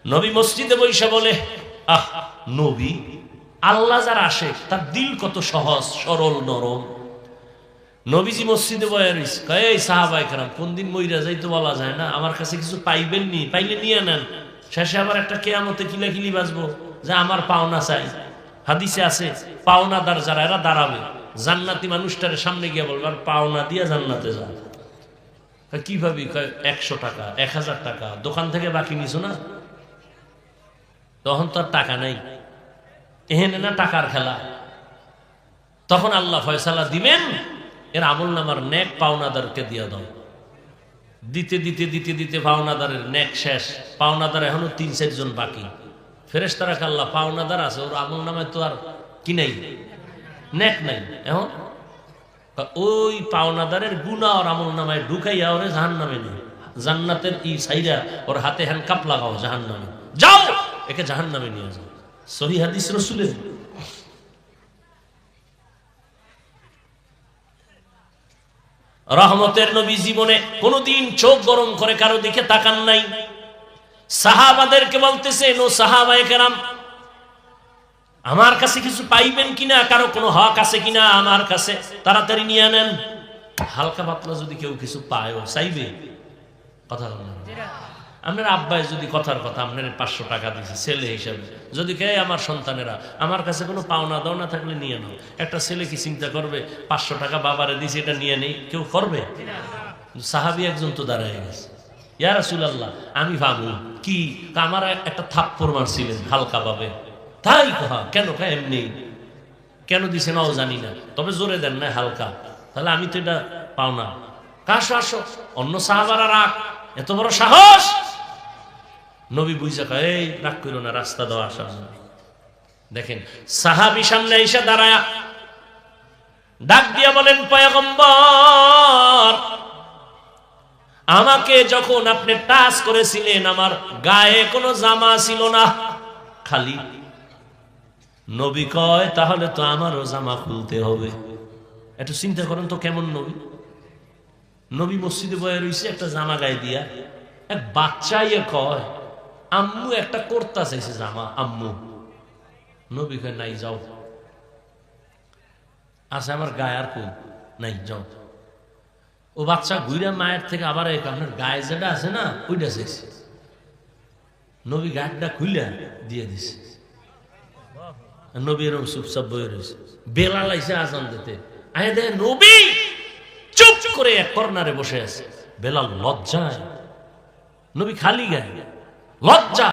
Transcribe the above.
নবী মসজিদে বৈশা বলে, আহ নবী, আল্লাহ যার আসে তার দিল কত সহজ সরল নরম। নবীজি মসজিদে বয়ে রইছে, এই সাহাবায়ে কেরাম, কোন দিন মইরা যাইতো বলা যায় না, আমার কাছে কিছু পাইবেন নি, পাইলে নিয়ে নেন। শেষে আবার একটা কিয়ামতে কিলাকিলি বাজবো যে আমার পাওনা চাই। হাদিসে আছে পাওনাদার যারা এরা দাঁড়াবে, জান্নাতি মানুষটার সামনে গিয়ে বলবে আর পাওনা দিয়ে জান্নাতে যা। কিভাবে? 100 টাকা, 1000 টাকা, দোকান থেকে বাকি নিছো না, তখন তো আর টাকা নাই, এহেনে না টাকার খেলা। তখন আল্লাহ ফয়সালা দিবেন, এর আমল নামার নেক পাওনাদারকে দিয়ে দাও। দিতে দিতে দিতে দিতে পাওনাদারের নেক শেষ, পাওনাদার এখনো 3-4 জন বাকি। ফেরেশতারা আল্লাহ পাওনাদার আছে, ওর আমল নামায় তো আর কি নাই, নেক নাই। এখন ওই পাওনাদারের গুনাহ ওর আমল নামায় ঢুকাইয়া ওরে জাহান্নামে নেই, জান্নাতের ই সাইরা ওর হাতে হ্যান্ড কাপ লাগাও, জাহান্নামে যাও, একে জাহান্নামে নিয়ে যাও। সহিহ হাদিস রাসূলের। রহমতের নবী জীবনে কোনদিন চোখ গরম করে কারো দিকে তাকান নাই। সাহাবাদেরকে বলতেছেন, ও সাহাবায়ে কেরাম, আমার কাছে কিছু পাইবেন কিনা, কারো কোনো হক আছে কিনা আমার কাছে, তাড়াতাড়ি নিয়ে নেন। হালকা পাতলা যদি কেউ কিছু পায়, ও চাইবে? কথা বলেন। আপনার আব্বাই যদি কথার কথা আপনার 500 টাকা দিয়েছে ছেলে হিসাবে, যদি কে আমার সন্তানেরা আমার কাছে কোনো পাওনা দাও না থাকলে নিয়ে নাও, একটা ছেলে কি চিন্তা করবে 500 টাকা বাবারে দিয়েছে এটা নিয়ে নেই? কেউ করবে? সাহাবী একজন তো দাঁড়ায় গেছে, ইয়া রাসূলুল্লাহ আমি ভাবু কি, আমার একটা থাপ্পড় মারছিলেন হালকা ভাবে। তাই কহা কেন? এমনি। কেন দিছে নাও জানি না, তবে জোরে দেন না হালকা, তাহলে আমি তো এটা পাওনা। কাশো আসো, অন্য সাহাবারা রাগ, এত বড় সাহস। নবী বুঝা কয়, এই রাগ করো না, রাস্তা দেওয়া আসার জন্য। দেখেন সাহাবী সামনে এসে দাঁড়ায়া ডাক দিয়া বলেন, পয়গম্বর, আমাকে যখন আপনি টাচ করেছিলেন আমার গায়ে কোনো জামা ছিল না, খালি। নবী কয়, তাহলে তো আমারও জামা খুলতে হবে। একটু চিন্তা করেন তো কেমন নবী। নবী মসজিদে বয়ে রইছে, একটা জামা গায়ে দিয়া, এক বাচ্চা ইয়ে কয়, আম্মু একটা কুর্তা চাইছে জামা, আম্মু। নবী কয়, নাই যাও। আচ্ছা আমার গায়ে আর কই নাই, যাও। ও বাচ্চা ঘুরে মায়ের থেকে আবার আপনার গায়ে যেটা আছে না ওইটা চাইছে। নবী গায়েরটা খুইলা দিয়ে দিছে। নবী এরকম চুপচাপ বয়ে রয়েছে। বেলাল আইছে আজান দিতে, আয় দে নবী চুপ করে এক কর্নারে বসে আছে। বেলাল লজ্জায়, নবী খালি গায়ে, লজ্জা।